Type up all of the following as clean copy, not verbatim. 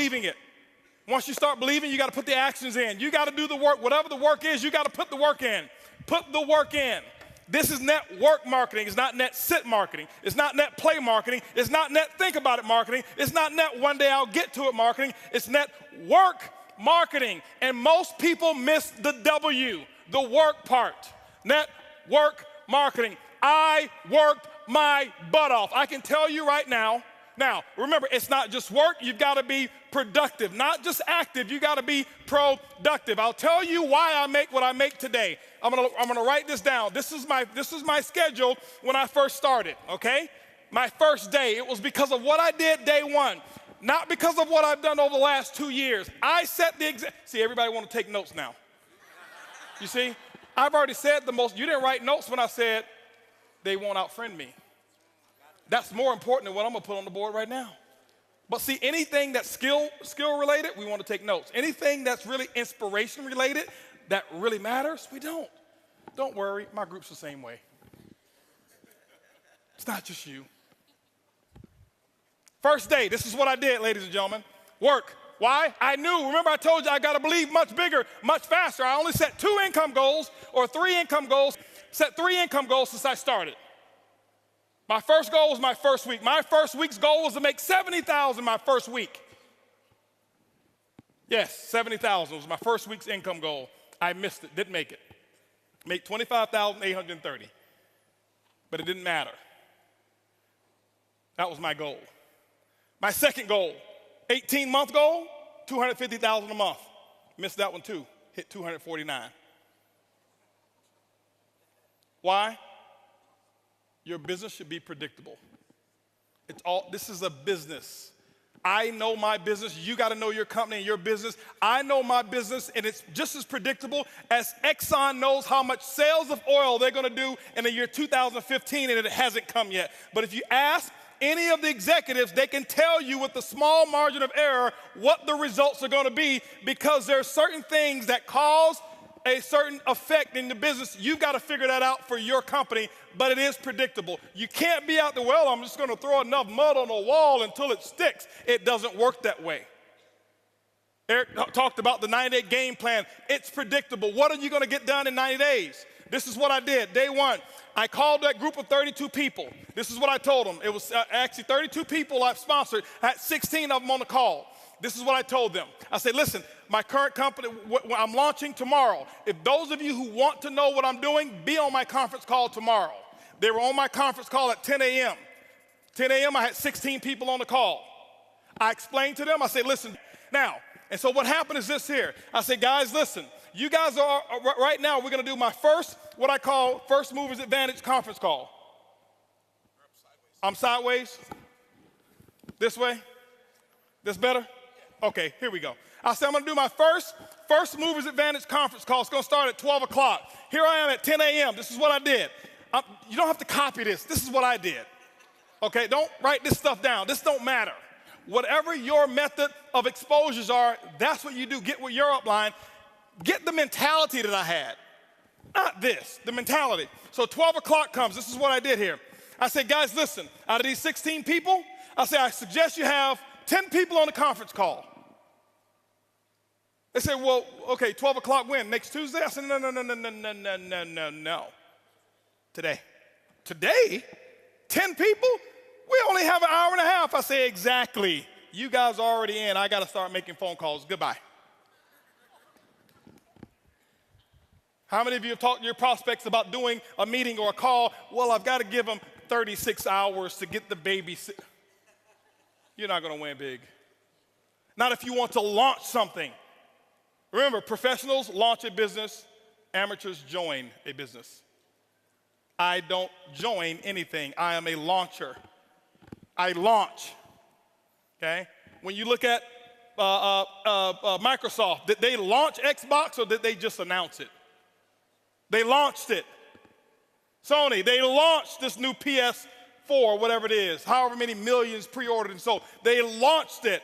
believing it. Once you start believing, you got to put the actions in. You got to do the work. Whatever the work is, you got to put the work in. Put the work in. This is network marketing. It's not net sit marketing. It's not net play marketing. It's not net think about it marketing. It's not net one day I'll get to it marketing. It's net work marketing. And most people miss the W, the work part. Network marketing. I worked my butt off. I can tell you right now. Now, remember, it's not just work. You've got to be productive, not just active. You got to be productive. I'll tell you why I make what I make today. I'm gonna write this down. This is my schedule when I first started, okay? My first day, it was because of what I did day one, not because of what I've done over the last 2 years. I set the example. See, everybody want to take notes now. You see, I've already said the most. You didn't write notes when I said they won't outfriend me. That's more important than what I'm gonna put on the board right now. But see, anything that's skill related, we want to take notes. Anything that's really inspiration related, that really matters, we don't. Don't worry, my group's the same way. It's not just you. First day, this is what I did, ladies and gentlemen. Work. Why? I knew. Remember, I told you I got to believe much bigger, much faster. I only set 2 income goals or 3 income goals. Set 3 income goals since I started. My first goal was my first week. My first week's goal was to make $70,000 my first week. Yes, $70,000 was my first week's income goal. I missed it, didn't make it. Make $25,830, but it didn't matter. That was my goal. My second goal, 18-month goal, $250,000 a month. Missed that one too, hit $249. Why? Your business should be predictable. This is a business. I know my business. You got to know your company and your business. I know my business, and it's just as predictable as Exxon knows how much sales of oil they're going to do in the year 2015, and it hasn't come yet. But if you ask any of the executives, they can tell you with a small margin of error what the results are going to be, because there are certain things that cause a certain effect in the business. You've got to figure that out for your company, but it is predictable. You can't be out there, well, I'm just going to throw enough mud on the wall until it sticks. It doesn't work that way. Eric talked about the 90-day game plan. It's predictable. What are you going to get done in 90 days? This is what I did. Day one, I called that group of 32 people. This is what I told them. It was actually 32 people I've sponsored. I had 16 of them on the call. This is what I told them. I said, listen, my current company, I'm launching tomorrow. If those of you who want to know what I'm doing, be on my conference call tomorrow. They were on my conference call at 10 a.m. 10 a.m., I had 16 people on the call. I explained to them, I said, listen, now, and so what happened is this here. I said, guys, listen, you guys are, right now, we're going to do my first, what I call First Movers Advantage conference call. I'm sideways? This way? This better? Okay, here we go. I said I'm going to do my first Movers Advantage conference call. It's going to start at 12 o'clock. Here I am at 10 a.m. This is what I did. You don't have to copy this. This is what I did. Okay, don't write this stuff down. This don't matter. Whatever your method of exposures are, that's what you do. Get with your upline. Get the mentality that I had. Not this, the mentality. So 12 o'clock comes. This is what I did here. I said, guys, listen, out of these 16 people, I said, I suggest you have 10 people on the conference call. They said, well, okay, 12 o'clock when? Next Tuesday? I said, no. Today. Today? 10 people? We only have an hour and a half. I say, exactly. You guys are already in. I got to start making phone calls. Goodbye. How many of you have talked to your prospects about doing a meeting or a call? Well, I've got to give them 36 hours to get the baby. You're not going to win big. Not if you want to launch something. Remember, professionals launch a business, amateurs join a business. I don't join anything. I am a launcher. I launch, okay? When you look at Microsoft, did they launch Xbox or did they just announce it? They launched it. Sony, they launched this new PS4, whatever it is, however many millions pre-ordered and sold. They launched it.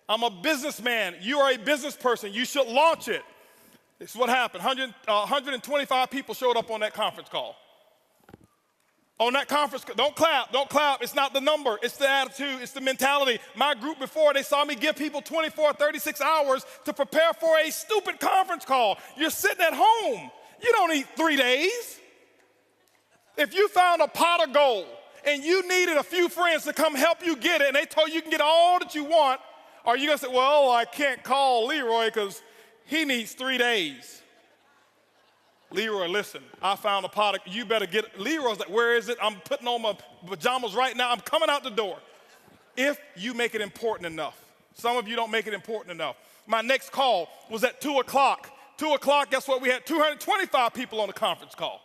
I'm a businessman. You are a business person. You should launch it. This is what happened. 125 people showed up on that conference call. On that conference, don't clap, don't clap. It's not the number, it's the attitude, it's the mentality. My group before, they saw me give people 24, 36 hours to prepare for a stupid conference call. You're sitting at home. You don't need 3 days. If you found a pot of gold and you needed a few friends to come help you get it and they told you can get all that you want, are you gonna say, well, I can't call Leroy because he needs 3 days? Leroy, listen, I found a pot of, you better get, Leroy's like, where is it? I'm putting on my pajamas right now. I'm coming out the door. If you make it important enough. Some of you don't make it important enough. My next call was at 2 o'clock. 2 o'clock, guess what? We had 225 people on the conference call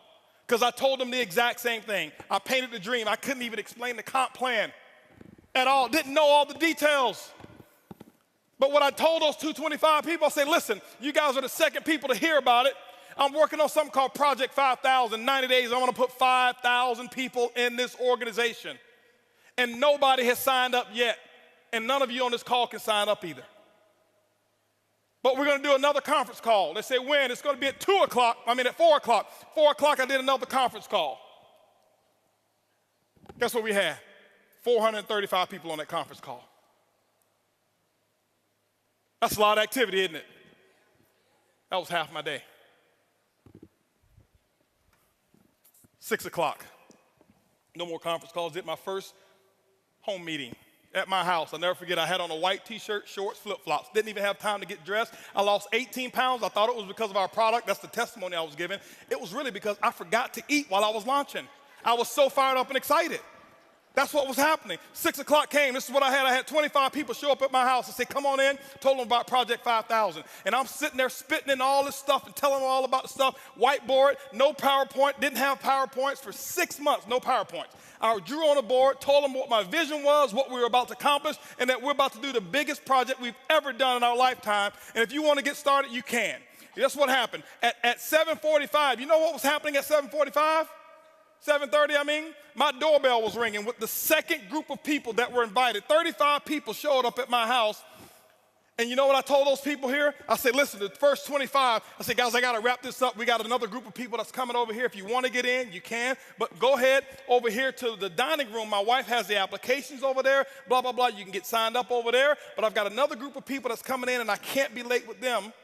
because I told them the exact same thing. I painted the dream. I couldn't even explain the comp plan at all. Didn't know all the details. But what I told those 225 people, I said, listen, you guys are the second people to hear about it. I'm working on something called Project 5,000. 90 days, I want to put 5,000 people in this organization. And nobody has signed up yet. And none of you on this call can sign up either. But we're going to do another conference call. They say when? It's going to be at 4 o'clock. 4 o'clock, I did another conference call. Guess what we had? 435 people on that conference call. That's a lot of activity, isn't it? That was half my day. 6 o'clock, no more conference calls. Did my first home meeting at my house. I'll never forget, I had on a white t-shirt, shorts, flip-flops. Didn't even have time to get dressed. I lost 18 pounds. I thought it was because of our product. That's the testimony I was giving. It was really because I forgot to eat while I was launching. I was so fired up and excited. That's what was happening. 6 o'clock came. This is what I had. I had 25 people show up at my house and say, come on in. Told them about Project 5,000. And I'm sitting there spitting in all this stuff and telling them all about the stuff. Whiteboard, no PowerPoint. Didn't have PowerPoints for 6 months, no PowerPoints. I drew on a board, told them what my vision was, what we were about to accomplish, and that we're about to do the biggest project we've ever done in our lifetime. And if you want to get started, you can. That's what happened. At 7:45, you know what was happening at 7:45? 7:30, my doorbell was ringing with the second group of people that were invited. 35 people showed up at my house. And you know what I told those people here? I said, listen, the first 25, I said, guys, I got to wrap this up. We got another group of people that's coming over here. If you want to get in, you can. But go ahead over here to the dining room. My wife has the applications over there, blah, blah, blah. You can get signed up over there. But I've got another group of people that's coming in, and I can't be late with them.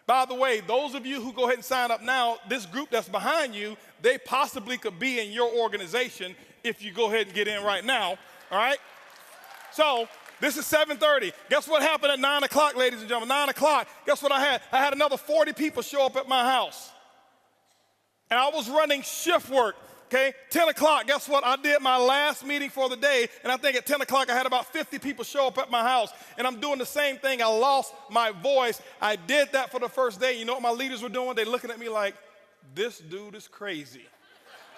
By the way, those of you who go ahead and sign up now, this group that's behind you, they possibly could be in your organization if you go ahead and get in right now, all right? So this is 7:30. Guess what happened at 9 o'clock, ladies and gentlemen? 9 o'clock, guess what I had? I had another 40 people show up at my house. And I was running shift work, okay? 10 o'clock, guess what? I did my last meeting for the day, and I think at 10 o'clock I had about 50 people show up at my house. And I'm doing the same thing. I lost my voice. I did that for the first day. You know what my leaders were doing? They're looking at me like, this dude is crazy.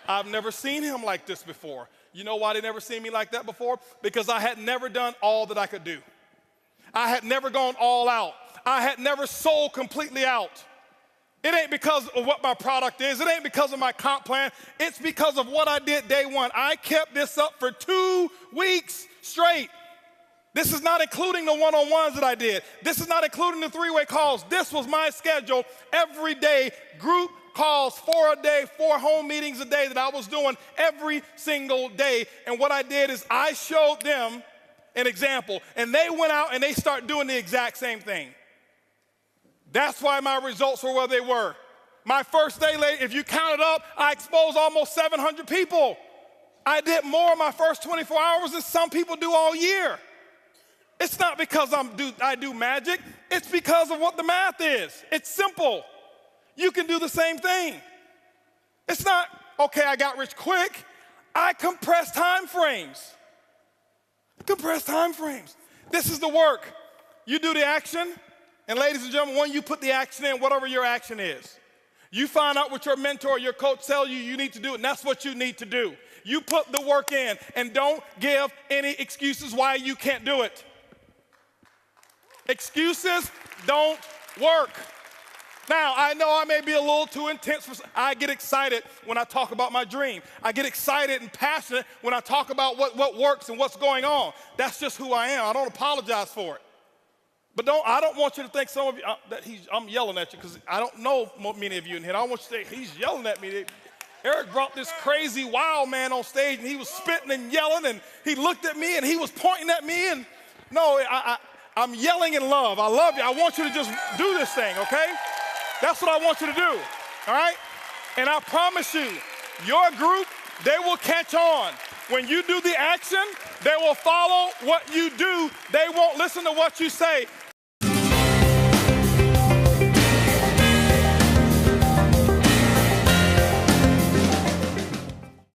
I've never seen him like this before. You know why they never seen me like that before? Because I had never done all that I could do. I had never gone all out. I had never sold completely out. It ain't because of what my product is. It ain't because of my comp plan. It's because of what I did day one. I kept this up for 2 weeks straight. This is not including the one-on-ones that I did. This is not including the 3-way calls. This was my schedule every day, group calls, 4 a day, 4 home meetings a day that I was doing every single day. And what I did is I showed them an example, and they went out and they started doing the exact same thing. That's why my results were where they were. My first day, if you count it up, I exposed almost 700 people. I did more in my first 24 hours than some people do all year. It's not because I do magic. It's because of what the math is. It's simple. You can do the same thing. It's not, okay, I got rich quick. I compress time frames. Compress time frames. This is the work. You do the action, and ladies and gentlemen, when you put the action in, whatever your action is, you find out what your mentor or your coach tells you need to do, and that's what you need to do. You put the work in, and don't give any excuses why you can't do it. Excuses don't work. Now, I know I may be a little too intense. I get excited when I talk about my dream. I get excited and passionate when I talk about what works and what's going on. That's just who I am. I don't apologize for it. But I don't want you to think some of you, I'm yelling at you because I don't know many of you in here. I don't want you to say, he's yelling at me. Eric brought this crazy wild man on stage, and he was spitting and yelling, and he looked at me, and he was pointing at me, and no, I'm yelling in love. I love you. I want you to just do this thing, okay? That's what I want you to do, all right? And I promise you, your group, they will catch on. When you do the action, they will follow what you do. They won't listen to what you say.